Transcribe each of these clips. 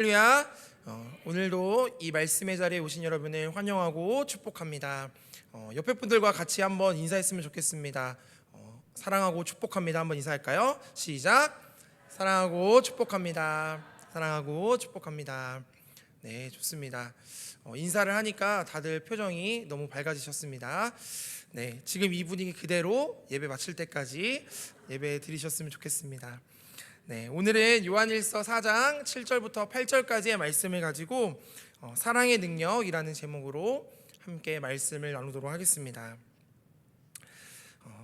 할렐루야. 오늘도 이 말씀의 자리에 오신 여러분을 환영하고 축복합니다. 옆에 분들과 같이 한번 인사했으면 좋겠습니다. 사랑하고 축복합니다. 한번 인사할까요? 시작. 사랑하고 축복합니다. 사랑하고 축복합니다. 네, 좋습니다. 인사를 하니까 다들 표정이 너무 밝아지셨습니다. 네, 지금 이 분위기 그대로 예배 마칠 때까지 예배 드리셨으면 좋겠습니다. 네, 오늘은 요한일서 4장 7절부터 8절까지의 말씀을 가지고 사랑의 능력이라는 제목으로 함께 말씀을 나누도록 하겠습니다.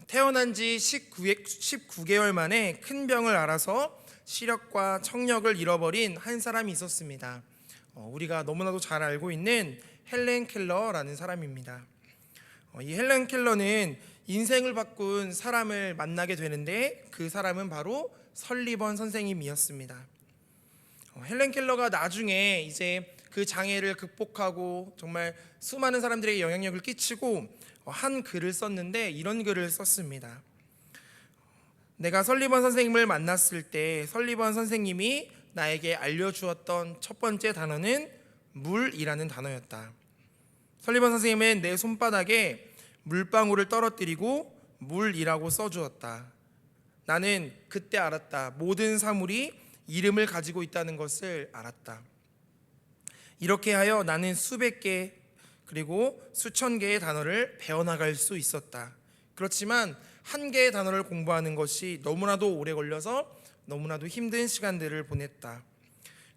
태어난 지 19개월 만에 큰 병을 앓아서 시력과 청력을 잃어버린 한 사람이 있었습니다. 우리가 너무나도 잘 알고 있는 헬렌 켈러라는 사람입니다. 이 헬렌 켈러는 인생을 바꾼 사람을 만나게 되는데 그 사람은 바로 설리번 선생님이었습니다. 헬렌 켈러가 나중에 이제 그 장애를 극복하고 정말 수많은 사람들에게 영향력을 끼치고 한 글을 썼는데 이런 글을 썼습니다. 내가 설리번 선생님을 만났을 때 설리번 선생님이 나에게 알려주었던 첫 번째 단어는 물이라는 단어였다. 설리번 선생님은 내 손바닥에 물방울을 떨어뜨리고 물이라고 써주었다. 나는 그때 알았다. 모든 사물이 이름을 가지고 있다는 것을 알았다. 이렇게 하여 나는 수백 개 그리고 수천 개의 단어를 배워나갈 수 있었다. 그렇지만 한 개의 단어를 공부하는 것이 너무나도 오래 걸려서 너무나도 힘든 시간들을 보냈다.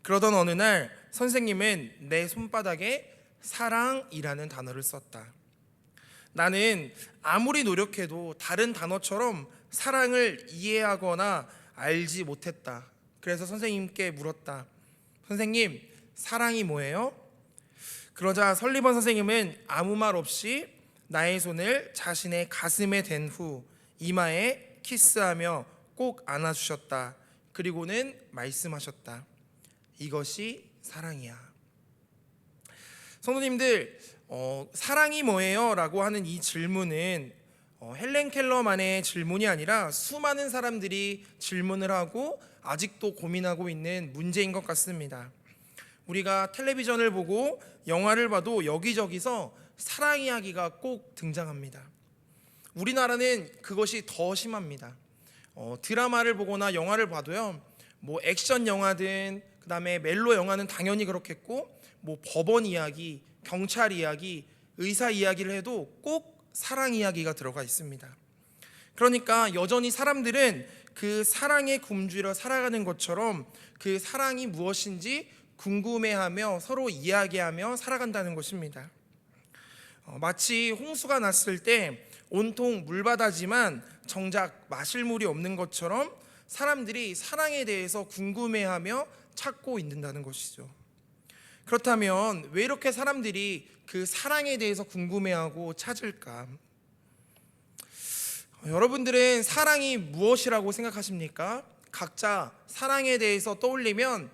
그러던 어느 날 선생님은 내 손바닥에 사랑이라는 단어를 썼다. 나는 아무리 노력해도 다른 단어처럼 사랑을 이해하거나 알지 못했다. 그래서 선생님께 물었다. 선생님, 사랑이 뭐예요? 그러자 설리번 선생님은 아무 말 없이 나의 손을 자신의 가슴에 댄 후 이마에 키스하며 꼭 안아주셨다. 그리고는 말씀하셨다. 이것이 사랑이야. 성도님들, 사랑이 뭐예요? 라고 하는 이 질문은 헬렌 켈러만의 질문이 아니라 수많은 사람들이 질문을 하고 아직도 고민하고 있는 문제인 것 같습니다. 우리가 텔레비전을 보고 영화를 봐도 여기저기서 사랑 이야기가 꼭 등장합니다. 우리나라는 그것이 더 심합니다. 드라마를 보거나 영화를 봐도요, 뭐 액션 영화든 그다음에 멜로 영화는 당연히 그렇겠고, 뭐 법원 이야기, 경찰 이야기, 의사 이야기를 해도 꼭 사랑 이야기가 들어가 있습니다. 그러니까 여전히 사람들은 그 사랑에 굶주려 살아가는 것처럼 그 사랑이 무엇인지 궁금해하며 서로 이야기하며 살아간다는 것입니다. 마치 홍수가 났을 때 온통 물바다지만 정작 마실 물이 없는 것처럼 사람들이 사랑에 대해서 궁금해하며 찾고 있는다는 것이죠. 그렇다면 왜 이렇게 사람들이 그 사랑에 대해서 궁금해하고 찾을까? 여러분들은 사랑이 무엇이라고 생각하십니까? 각자 사랑에 대해서 떠올리면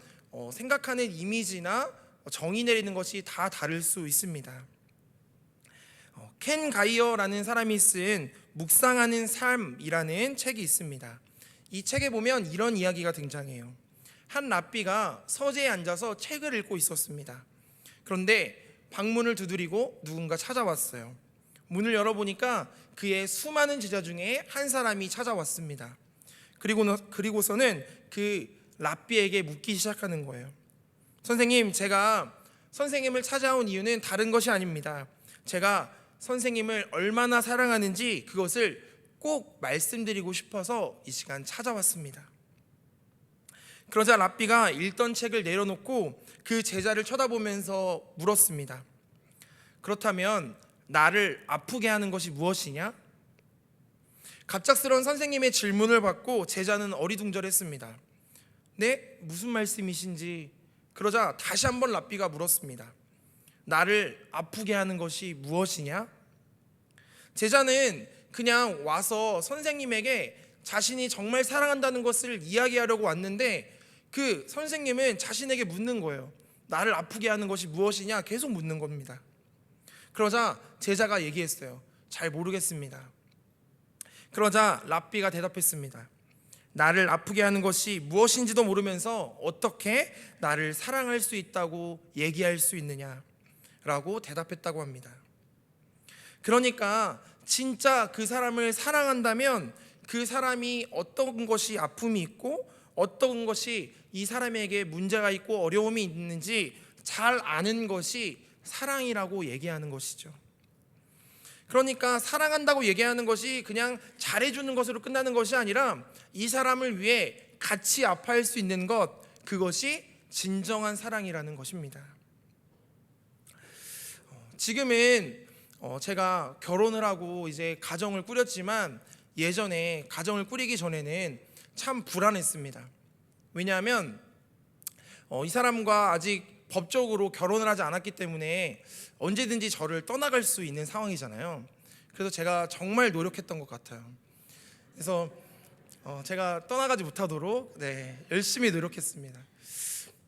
생각하는 이미지나 정의 내리는 것이 다 다를 수 있습니다. 켄 가이어라는 사람이 쓴 묵상하는 삶이라는 책이 있습니다. 이 책에 보면 이런 이야기가 등장해요. 한 랍비가 서재에 앉아서 책을 읽고 있었습니다. 그런데 방문을 두드리고 누군가 찾아왔어요. 문을 열어보니까 그의 수많은 제자 중에 한 사람이 찾아왔습니다. 그리고서는 그 랍비에게 묻기 시작하는 거예요. 선생님, 제가 선생님을 찾아온 이유는 다른 것이 아닙니다. 제가 선생님을 얼마나 사랑하는지 그것을 꼭 말씀드리고 싶어서 이 시간 찾아왔습니다. 그러자 랍비가 읽던 책을 내려놓고 그 제자를 쳐다보면서 물었습니다. 그렇다면 나를 아프게 하는 것이 무엇이냐? 갑작스러운 선생님의 질문을 받고 제자는 어리둥절했습니다. 네? 무슨 말씀이신지. 그러자 다시 한번 랍비가 물었습니다. 나를 아프게 하는 것이 무엇이냐? 제자는 그냥 와서 선생님에게 자신이 정말 사랑한다는 것을 이야기하려고 왔는데 그 선생님은 자신에게 묻는 거예요. 나를 아프게 하는 것이 무엇이냐? 계속 묻는 겁니다. 그러자 제자가 얘기했어요. 잘 모르겠습니다. 그러자 랍비가 대답했습니다. 나를 아프게 하는 것이 무엇인지도 모르면서 어떻게 나를 사랑할 수 있다고 얘기할 수 있느냐라고 대답했다고 합니다. 그러니까 진짜 그 사람을 사랑한다면 그 사람이 어떤 것이 아픔이 있고 어떤 것이 이 사람에게 문제가 있고 어려움이 있는지 잘 아는 것이 사랑이라고 얘기하는 것이죠. 그러니까 사랑한다고 얘기하는 것이 그냥 잘해주는 것으로 끝나는 것이 아니라 이 사람을 위해 같이 아파할 수 있는 것, 그것이 진정한 사랑이라는 것입니다. 지금은 제가 결혼을 하고 이제 가정을 꾸렸지만 예전에 가정을 꾸리기 전에는 참 불안했습니다. 왜냐하면 이 사람과 아직 법적으로 결혼을 하지 않았기 때문에 언제든지 저를 떠나갈 수 있는 상황이잖아요. 그래서 제가 정말 노력했던 것 같아요. 그래서 제가 떠나가지 못하도록 열심히 노력했습니다.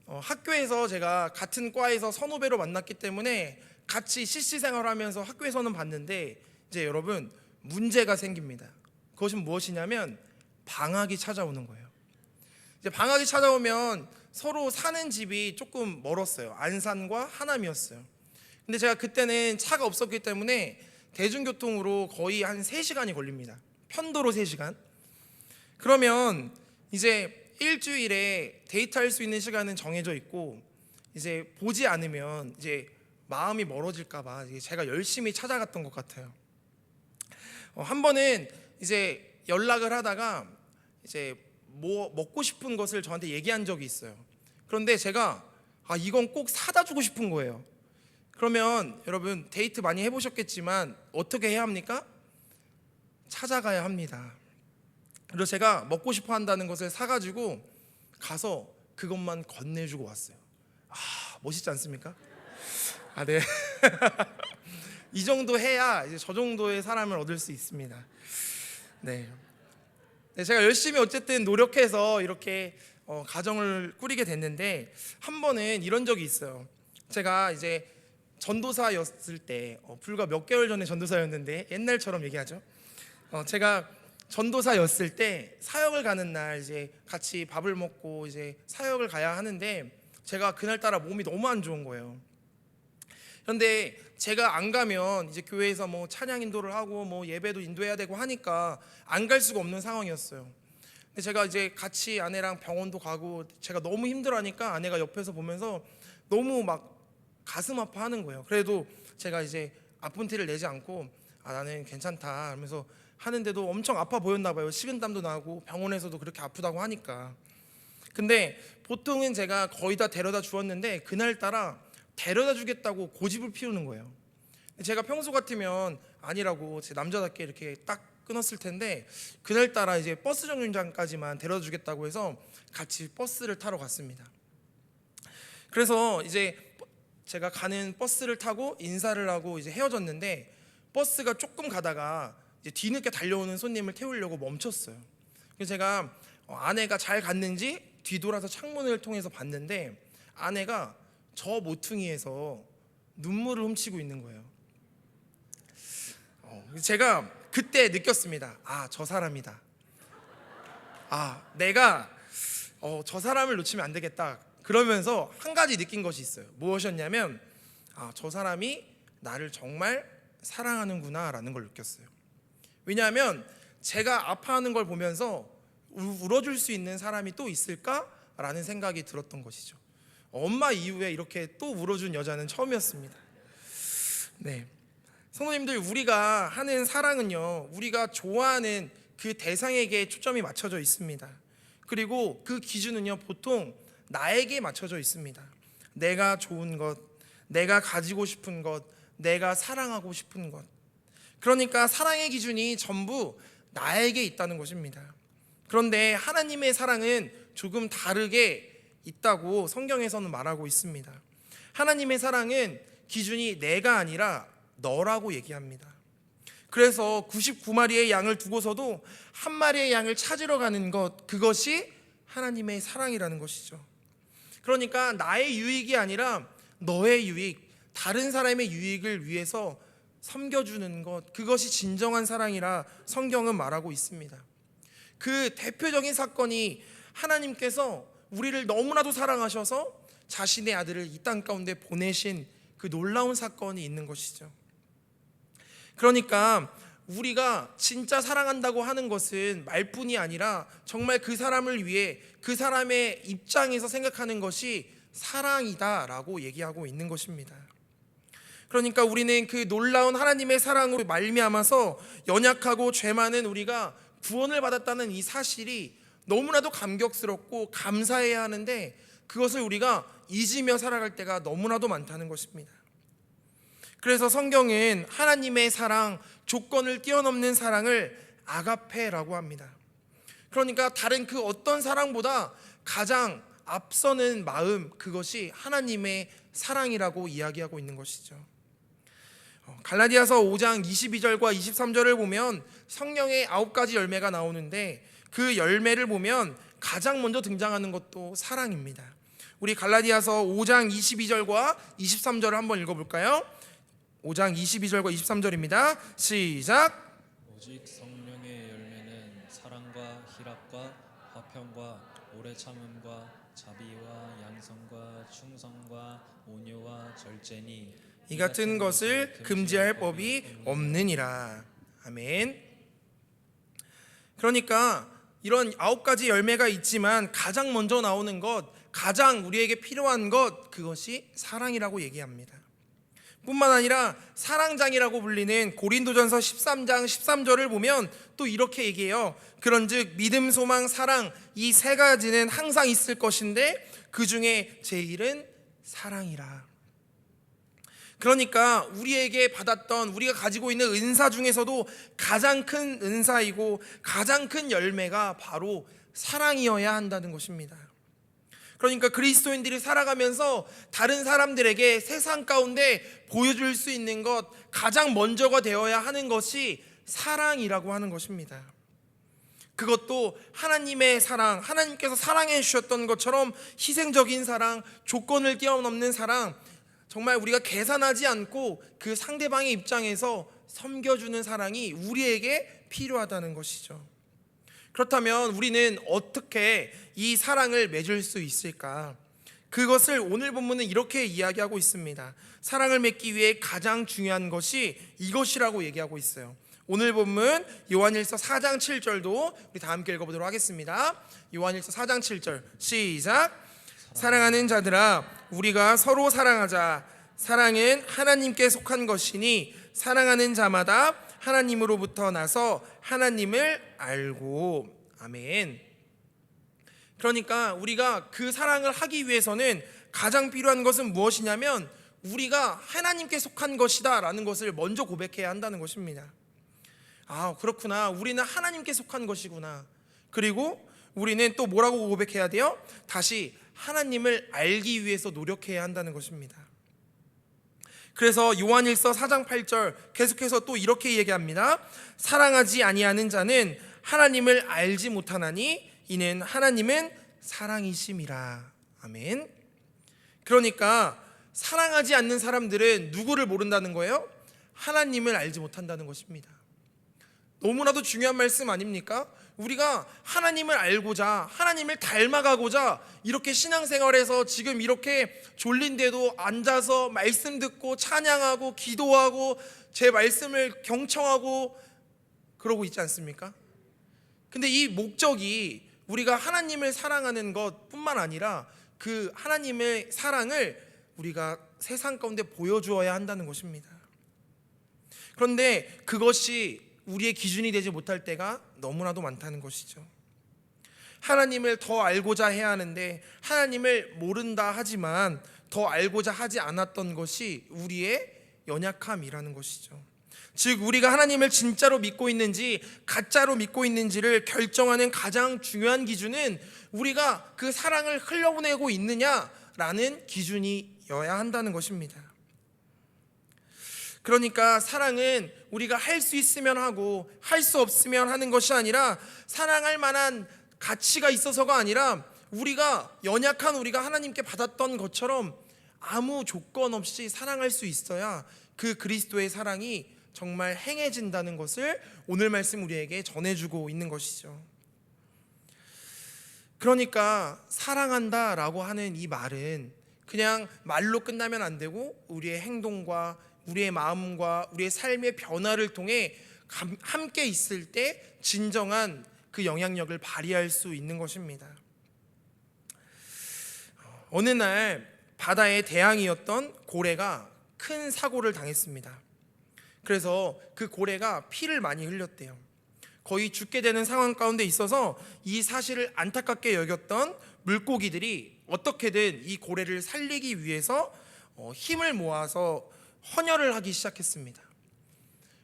학교에서 제가 같은 과에서 선후배로 만났기 때문에 같이 CC 생활하면서 학교에서는 봤는데 이제 여러분 문제가 생깁니다. 그것은 무엇이냐면 방학이 찾아오는 거예요. 이제 방학이 찾아오면 서로 사는 집이 조금 멀었어요. 안산과 하남이었어요. 근데 제가 그때는 차가 없었기 때문에 대중교통으로 거의 한 3시간이 걸립니다. 편도로 3시간. 그러면 이제 일주일에 데이트할 수 있는 시간은 정해져 있고 이제 보지 않으면 이제 마음이 멀어질까 봐 제가 열심히 찾아갔던 것 같아요. 한 번은 이제 연락을 하다가 이제 뭐 먹고 싶은 것을 저한테 얘기한 적이 있어요. 그런데 제가 이건 꼭 사다 주고 싶은 거예요. 그러면 여러분 데이트 많이 해보셨겠지만 어떻게 해야 합니까? 찾아가야 합니다. 그래서 제가 먹고 싶어 한다는 것을 사가지고 가서 그것만 건네주고 왔어요. 멋있지 않습니까? 네. 이 정도 해야 이제 저 정도의 사람을 얻을 수 있습니다. 네. 제가 열심히 어쨌든 노력해서 이렇게 가정을 꾸리게 됐는데 한 번은 이런 적이 있어요. 제가 이제 전도사였을 때 불과 몇 개월 전에 전도사였는데 옛날처럼 얘기하죠. 제가 전도사였을 때 사역을 가는 날 이제 같이 밥을 먹고 이제 사역을 가야 하는데 제가 그날따라 몸이 너무 안 좋은 거예요. 그런데 제가 안 가면 이제 교회에서 뭐 찬양 인도를 하고 뭐 예배도 인도해야 되고 하니까 안 갈 수가 없는 상황이었어요. 근데 제가 이제 같이 아내랑 병원도 가고 제가 너무 힘들어하니까 아내가 옆에서 보면서 너무 막 가슴 아파하는 거예요. 그래도 제가 이제 아픈 티를 내지 않고 나는 괜찮다 하면서 하는데도 엄청 아파 보였나 봐요. 식은땀도 나고 병원에서도 그렇게 아프다고 하니까. 근데 보통은 제가 거의 다 데려다 주었는데 그날따라 데려다 주겠다고 고집을 피우는 거예요. 제가 평소 같으면 아니라고 제 남자답게 이렇게 딱 끊었을 텐데 그날따라 이제 버스 정류장까지만 데려다 주겠다고 해서 같이 버스를 타러 갔습니다. 그래서 이제 제가 가는 버스를 타고 인사를 하고 이제 헤어졌는데 버스가 조금 가다가 이제 뒤늦게 달려오는 손님을 태우려고 멈췄어요. 그래서 제가 아내가 잘 갔는지 뒤돌아서 창문을 통해서 봤는데 아내가 저 모퉁이에서 눈물을 훔치고 있는 거예요. 제가 그때 느꼈습니다. 저 사람이다. 내가 저 사람을 놓치면 안 되겠다. 그러면서 한 가지 느낀 것이 있어요. 무엇이었냐면 저 사람이 나를 정말 사랑하는구나 라는 걸 느꼈어요. 왜냐하면 제가 아파하는 걸 보면서 울어줄 수 있는 사람이 또 있을까라는 생각이 들었던 것이죠. 엄마 이후에 이렇게 또 울어준 여자는 처음이었습니다. 네, 성도님들, 우리가 하는 사랑은요, 우리가 좋아하는 그 대상에게 초점이 맞춰져 있습니다. 그리고 그 기준은요, 보통 나에게 맞춰져 있습니다. 내가 좋은 것, 내가 가지고 싶은 것, 내가 사랑하고 싶은 것. 그러니까 사랑의 기준이 전부 나에게 있다는 것입니다. 그런데 하나님의 사랑은 조금 다르게 있다고 성경에서는 말하고 있습니다. 하나님의 사랑은 기준이 내가 아니라 너라고 얘기합니다. 그래서 99마리의 양을 두고서도 한 마리의 양을 찾으러 가는 것, 그것이 하나님의 사랑이라는 것이죠. 그러니까 나의 유익이 아니라 너의 유익, 다른 사람의 유익을 위해서 섬겨주는 것, 그것이 진정한 사랑이라 성경은 말하고 있습니다. 그 대표적인 사건이 하나님께서 우리를 너무나도 사랑하셔서 자신의 아들을 이 땅 가운데 보내신 그 놀라운 사건이 있는 것이죠. 그러니까 우리가 진짜 사랑한다고 하는 것은 말뿐이 아니라 정말 그 사람을 위해 그 사람의 입장에서 생각하는 것이 사랑이다라고 얘기하고 있는 것입니다. 그러니까 우리는 그 놀라운 하나님의 사랑으로 말미암아서 연약하고 죄 많은 우리가 구원을 받았다는 이 사실이 너무나도 감격스럽고 감사해야 하는데, 그것을 우리가 잊으며 살아갈 때가 너무나도 많다는 것입니다. 그래서 성경은 하나님의 사랑, 조건을 뛰어넘는 사랑을 아가페라고 합니다. 그러니까 다른 그 어떤 사랑보다 가장 앞서는 마음, 그것이 하나님의 사랑이라고 이야기하고 있는 것이죠. 갈라디아서 5장 22절과 23절을 보면 성령의 9가지 열매가 나오는데, 그 열매를 보면 가장 먼저 등장하는 것도 사랑입니다. 우리 갈라디아서 5장 22절과 23절을 한번 읽어볼까요? 5장 22절과 23절입니다. 시작. 오직 성령의 열매는 사랑과 희락과 화평과 오래 참음과 자비와 양성과 충성과 온유와 절제니 이 같은 것을 금지할 법이 없느니라. 아멘. 그러니까 이런 9가지 열매가 있지만 가장 먼저 나오는 것, 가장 우리에게 필요한 것, 그것이 사랑이라고 얘기합니다. 뿐만 아니라 사랑장이라고 불리는 고린도전서 13장 13절을 보면 또 이렇게 얘기해요. 그런즉 믿음, 소망, 사랑, 이 세 가지는 항상 있을 것인데 그 중에 제일은 사랑이라. 그러니까 우리에게 받았던, 우리가 가지고 있는 은사 중에서도 가장 큰 은사이고 가장 큰 열매가 바로 사랑이어야 한다는 것입니다. 그러니까 그리스도인들이 살아가면서 다른 사람들에게 세상 가운데 보여줄 수 있는 것, 가장 먼저가 되어야 하는 것이 사랑이라고 하는 것입니다. 그것도 하나님의 사랑, 하나님께서 사랑해 주셨던 것처럼 희생적인 사랑, 조건을 뛰어넘는 사랑, 정말 우리가 계산하지 않고 그 상대방의 입장에서 섬겨주는 사랑이 우리에게 필요하다는 것이죠. 그렇다면 우리는 어떻게 이 사랑을 맺을 수 있을까? 그것을 오늘 본문은 이렇게 이야기하고 있습니다. 사랑을 맺기 위해 가장 중요한 것이 이것이라고 얘기하고 있어요. 오늘 본문 요한일서 4장 7절도 우리 다 함께 읽어보도록 하겠습니다. 요한일서 4장 7절 시작. 사랑하는 자들아, 우리가 서로 사랑하자. 사랑은 하나님께 속한 것이니 사랑하는 자마다 하나님으로부터 나서 하나님을 알고. 아멘. 그러니까 우리가 그 사랑을 하기 위해서는 가장 필요한 것은 무엇이냐면 우리가 하나님께 속한 것이다 라는 것을 먼저 고백해야 한다는 것입니다. 아, 그렇구나, 우리는 하나님께 속한 것이구나. 그리고 우리는 또 뭐라고 고백해야 돼요? 다시 하나님을 알기 위해서 노력해야 한다는 것입니다. 그래서 요한일서 4장 8절 계속해서 또 이렇게 얘기합니다. 사랑하지 아니하는 자는 하나님을 알지 못하나니 이는 하나님은 사랑이심이라. 아멘. 그러니까 사랑하지 않는 사람들은 누구를 모른다는 거예요? 하나님을 알지 못한다는 것입니다. 너무나도 중요한 말씀 아닙니까? 우리가 하나님을 알고자, 하나님을 닮아가고자 이렇게 신앙생활에서 지금 이렇게 졸린데도 앉아서 말씀 듣고 찬양하고 기도하고 제 말씀을 경청하고 그러고 있지 않습니까? 근데 이 목적이 우리가 하나님을 사랑하는 것뿐만 아니라 그 하나님의 사랑을 우리가 세상 가운데 보여주어야 한다는 것입니다. 그런데 그것이 우리의 기준이 되지 못할 때가 너무나도 많다는 것이죠. 하나님을 더 알고자 해야 하는데 하나님을 모른다 하지만 더 알고자 하지 않았던 것이 우리의 연약함이라는 것이죠. 즉 우리가 하나님을 진짜로 믿고 있는지 가짜로 믿고 있는지를 결정하는 가장 중요한 기준은 우리가 그 사랑을 흘려보내고 있느냐라는 기준이어야 한다는 것입니다. 그러니까 사랑은 우리가 할 수 있으면 하고 할 수 없으면 하는 것이 아니라 사랑할 만한 가치가 있어서가 아니라 우리가 연약한 우리가 하나님께 받았던 것처럼 아무 조건 없이 사랑할 수 있어야 그 그리스도의 사랑이 정말 행해진다는 것을 오늘 말씀 우리에게 전해주고 있는 것이죠. 그러니까 사랑한다라고 하는 이 말은 그냥 말로 끝나면 안 되고 우리의 행동과 우리의 마음과 우리의 삶의 변화를 통해 함께 있을 때 진정한 그 영향력을 발휘할 수 있는 것입니다. 어느 날 바다의 대항이었던 고래가 큰 사고를 당했습니다. 그래서 그 고래가 피를 많이 흘렸대요. 거의 죽게 되는 상황 가운데 있어서 이 사실을 안타깝게 여겼던 물고기들이 어떻게든 이 고래를 살리기 위해서 힘을 모아서 헌혈을 하기 시작했습니다.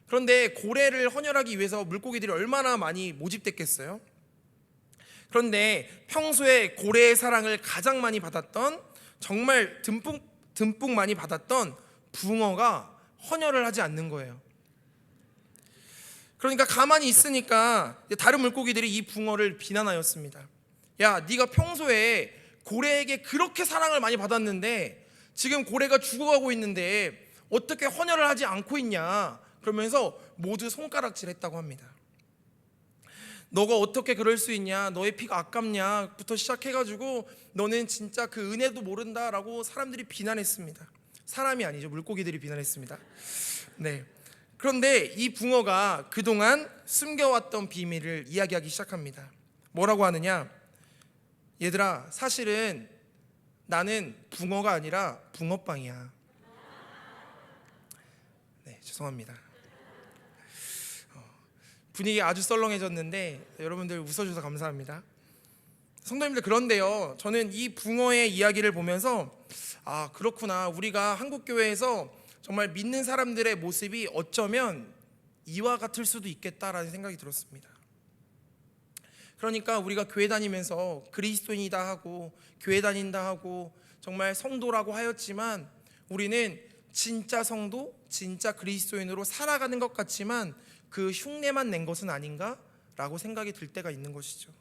그런데 고래를 헌혈하기 위해서 물고기들이 얼마나 많이 모집됐겠어요? 그런데 평소에 고래의 사랑을 가장 많이 받았던, 정말 듬뿍 많이 받았던 붕어가 헌혈을 하지 않는 거예요. 그러니까 가만히 있으니까 다른 물고기들이 이 붕어를 비난하였습니다. 야, 네가 평소에 고래에게 그렇게 사랑을 많이 받았는데 지금 고래가 죽어가고 있는데 어떻게 헌혈을 하지 않고 있냐, 그러면서 모두 손가락질했다고 합니다. 너가 어떻게 그럴 수 있냐, 너의 피가 아깝냐 부터 시작해가지고 너는 진짜 그 은혜도 모른다라고 사람들이 비난했습니다. 사람이 아니죠, 물고기들이 비난했습니다. 네. 그런데 이 붕어가 그동안 숨겨왔던 비밀을 이야기하기 시작합니다. 뭐라고 하느냐? 얘들아, 사실은 나는 붕어가 아니라 붕어빵이야. 네, 죄송합니다. 분위기 아주 썰렁해졌는데 여러분들 웃어주셔서 감사합니다. 성도님들, 그런데요, 저는 이 붕어의 이야기를 보면서 아, 그렇구나, 우리가 한국교회에서 정말 믿는 사람들의 모습이 어쩌면 이와 같을 수도 있겠다라는 생각이 들었습니다. 그러니까 우리가 교회 다니면서 그리스도인이다 하고 교회 다닌다 하고 정말 성도라고 하였지만 우리는 진짜 성도, 진짜 그리스도인으로 살아가는 것 같지만 그 흉내만 낸 것은 아닌가라고 생각이 들 때가 있는 것이죠.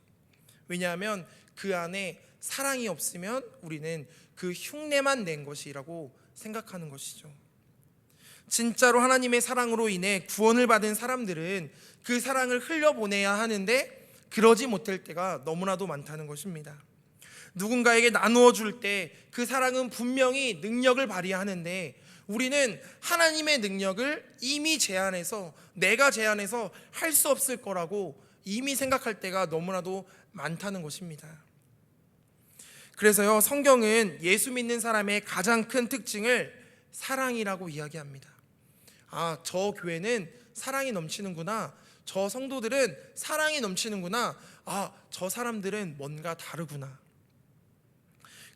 왜냐하면 그 안에 사랑이 없으면 우리는 그 흉내만 낸 것이라고 생각하는 것이죠. 진짜로 하나님의 사랑으로 인해 구원을 받은 사람들은 그 사랑을 흘려보내야 하는데 그러지 못할 때가 너무나도 많다는 것입니다. 누군가에게 나누어 줄 때 그 사랑은 분명히 능력을 발휘하는데 우리는 하나님의 능력을 이미 제한해서, 내가 제한해서 할 수 없을 거라고 이미 생각할 때가 너무나도 많다는 것입니다. 그래서요, 성경은 예수 믿는 사람의 가장 큰 특징을 사랑이라고 이야기합니다. 아, 저 교회는 사랑이 넘치는구나, 저 성도들은 사랑이 넘치는구나, 아, 저 사람들은 뭔가 다르구나.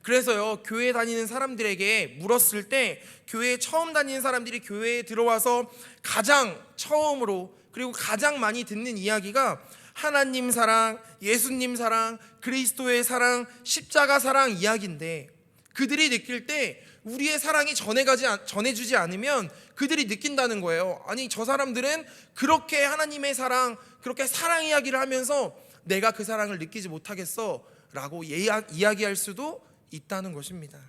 그래서요, 교회 다니는 사람들에게 물었을 때 교회에 처음 다니는 사람들이 교회에 들어와서 가장 처음으로 그리고 가장 많이 듣는 이야기가 하나님 사랑, 예수님 사랑, 그리스도의 사랑, 십자가 사랑 이야기인데, 그들이 느낄 때 우리의 사랑이 전해주지 않으면 그들이 느낀다는 거예요. 아니, 저 사람들은 그렇게 하나님의 사랑, 그렇게 사랑 이야기를 하면서 내가 그 사랑을 느끼지 못하겠어 라고 이야기할 수도 있다는 것입니다.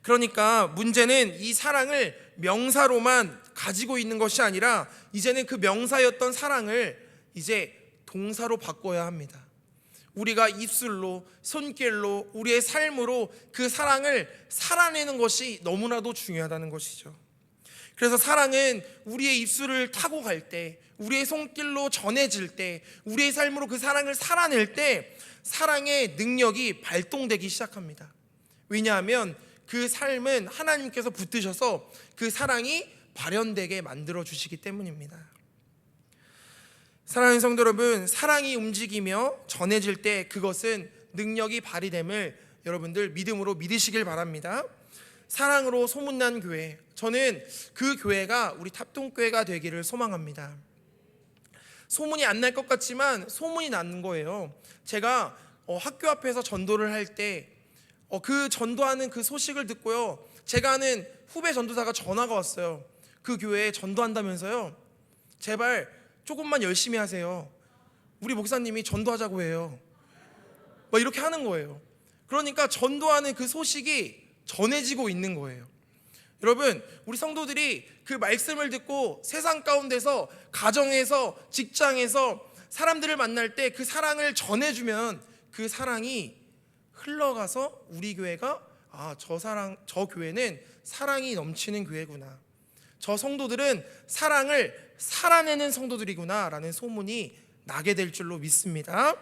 그러니까 문제는 이 사랑을 명사로만 가지고 있는 것이 아니라 이제는 그 명사였던 사랑을 이제 동사로 바꿔야 합니다. 우리가 입술로, 손길로, 우리의 삶으로 그 사랑을 살아내는 것이 너무나도 중요하다는 것이죠. 그래서 사랑은 우리의 입술을 타고 갈 때, 우리의 손길로 전해질 때, 우리의 삶으로 그 사랑을 살아낼 때 사랑의 능력이 발동되기 시작합니다. 왜냐하면 그 삶은 하나님께서 붙드셔서 그 사랑이 발현되게 만들어 주시기 때문입니다. 사랑하는 성도 여러분, 사랑이 움직이며 전해질 때 그것은 능력이 발휘됨을 여러분들 믿음으로 믿으시길 바랍니다. 사랑으로 소문난 교회, 저는 그 교회가 우리 탑동교회가 되기를 소망합니다. 소문이 안 날 것 같지만 소문이 나는 거예요. 제가 학교 앞에서 전도를 할 때 그 전도하는 그 소식을 듣고요, 제가 아는 후배 전도사가 전화가 왔어요. 그 교회에 전도한다면서요, 제발 조금만 열심히 하세요. 우리 목사님이 전도하자고 해요. 막 이렇게 하는 거예요. 그러니까 전도하는 그 소식이 전해지고 있는 거예요. 여러분, 우리 성도들이 그 말씀을 듣고 세상 가운데서, 가정에서, 직장에서 사람들을 만날 때 그 사랑을 전해주면 그 사랑이 흘러가서 우리 교회가 저 교회는 사랑이 넘치는 교회구나, 저 성도들은 사랑을 살아내는 성도들이구나라는 소문이 나게 될 줄로 믿습니다.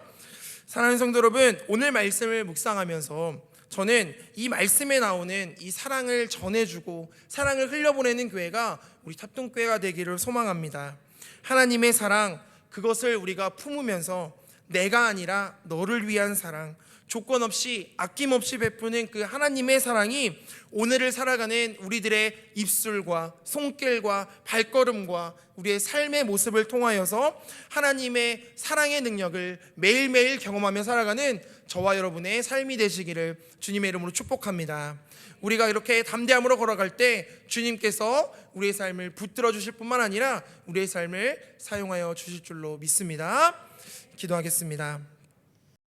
사랑하는 성도 여러분, 오늘 말씀을 묵상하면서 저는 이 말씀에 나오는 이 사랑을 전해주고 사랑을 흘려보내는 교회가 우리 탑동교회가 되기를 소망합니다. 하나님의 사랑, 그것을 우리가 품으면서 내가 아니라 너를 위한 사랑, 조건 없이 아낌없이 베푸는 그 하나님의 사랑이 오늘을 살아가는 우리들의 입술과 손길과 발걸음과 우리의 삶의 모습을 통하여서 하나님의 사랑의 능력을 매일매일 경험하며 살아가는 저와 여러분의 삶이 되시기를 주님의 이름으로 축복합니다. 우리가 이렇게 담대함으로 걸어갈 때 주님께서 우리의 삶을 붙들어 주실 뿐만 아니라 우리의 삶을 사용하여 주실 줄로 믿습니다. 기도하겠습니다.